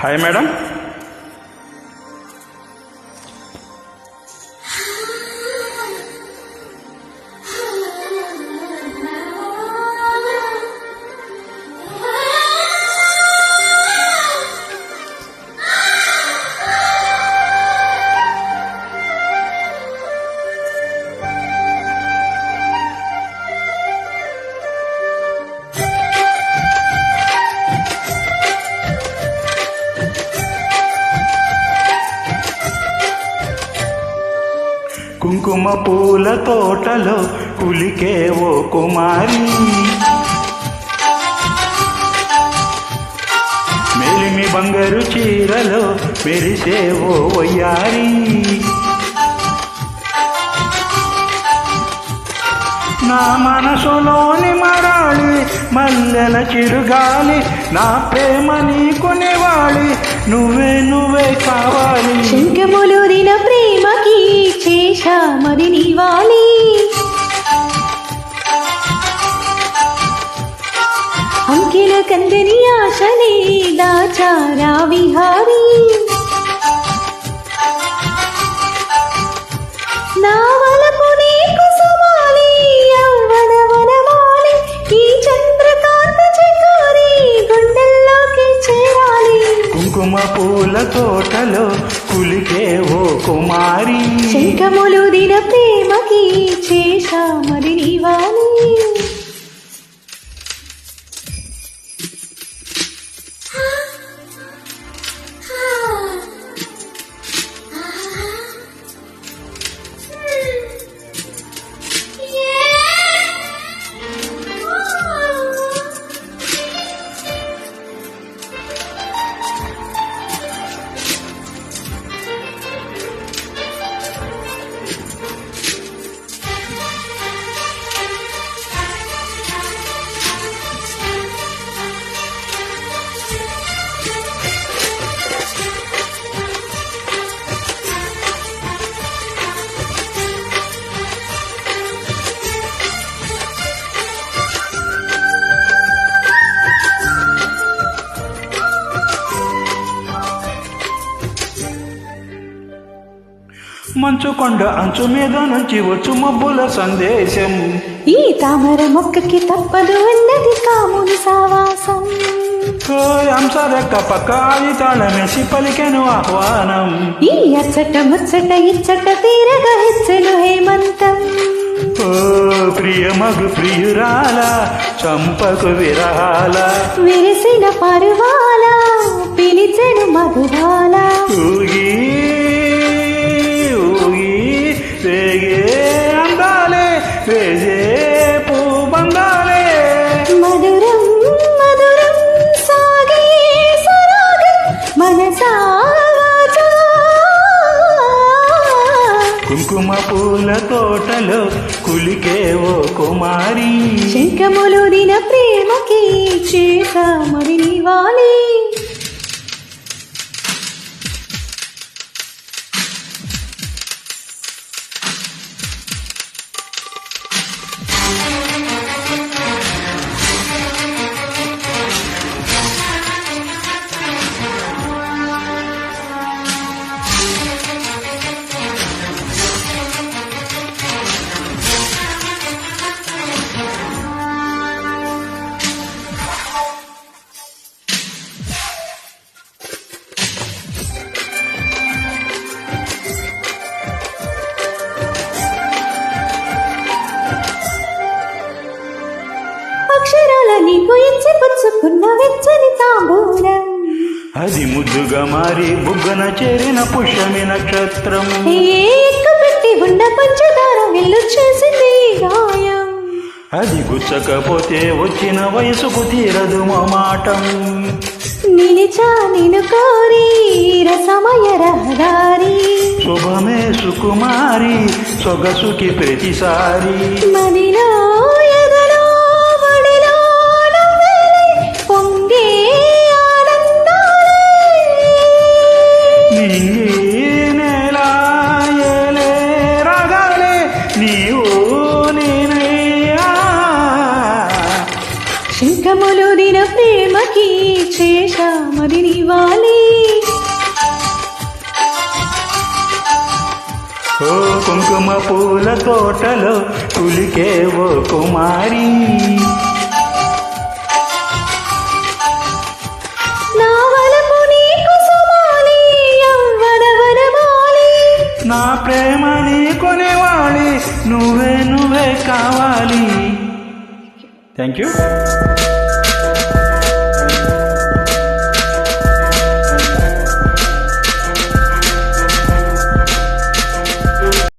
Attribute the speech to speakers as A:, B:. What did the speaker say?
A: Hi madam. కుంకుమ పూల తోటలో కులికే ఓ కుమారి, మెలిమి బంగారు చీరలో మెరిసే ఓ వయ్యారి. నా మనసులోని మరాళి మల్లెల చిరుగాలి, నా ప్రేమ నీకునేవాలి, నువ్వే నువ్వే కావాలి.
B: శంఖములురిన ప్రేమకి చేశా మరి నీవాలి, అంకెల కందని ఆశలే దాచారా విహారీ. నా వలపు నీకు సుమాలి యవ్వన వనమాలి, ఈ చంద్రకాంత చికారి గుండెల్లోకి చేరాలి.
A: కుంకుమ పూల తోటలో కులికే ఓ కుమారి,
B: శంఖములురిన ప్రేమకి చేశా మరి నీవాలి.
A: మంచు కొండ అంచు మీద నుంచి వచ్చు మబ్బుల సందేశం,
B: ఈ తామర మొక్కకి తప్పదు అన్నది కాముని సావాసం.
A: అంశరెక్క పక్క ఆది తాళమేసి పలికెను ఆహ్వానం,
B: ఈ అచ్చట ముచ్చట ఇచ్చట తీరగా హెచ్చలు హేమంతం.
A: ఓ ప్రియ మగు ప్రియురాల చంపకు విరహాల,
B: విరిసిన పరువాల పిలిచెను మధురాల.
A: ఊగి ఊగి రేగే అందాలే వేజే పూబందాలే,
B: మధురం మధురం సాగే సరాగం మనసావాచా.
A: కుంకుమ పూల తోటలో కులికే ఓ కుమారి,
B: శంఖములురిన ప్రేమకి చేశా మరి నీవాలి. అక్షరాల నీకు ఇచ్చి పుచ్చుకున్న వెచ్చని తాంబూలం,
A: అది ముద్దుగా మారి బుగ్గన చేరిన పుష్యమి నక్షత్రం.
B: పెట్టి ఉన్న పంచదార వెళ్ళు చేసింది గాయం,
A: అది గుచ్చకపోతే వచ్చిన వయసుకు తీరదు మాటం.
B: నిలిచా నిన్ను కోరి రసమయ రహదారి,
A: శుభమే సుకుమారి సొగసుకి ప్రతిసారి.
B: మదిలో ఎదలో వడిలో నవ్వేలే పొంగే ఆనందాలే,
A: నింగి నేల ఏలే రాగాలే నీవు నేనయ్యా.
B: శంఖములురిన ప్రేమకి చేశా మరి నీవాలి.
A: ఓ కుంకుమ పూల తోటలో కులికేవో కుమారి,
B: నా వలపు నీకు సుమాలి యవ్వన వనమాలి,
A: నా ప్రేమ నీ కొనేవాడి నువ్వే కావాలి. Thank you.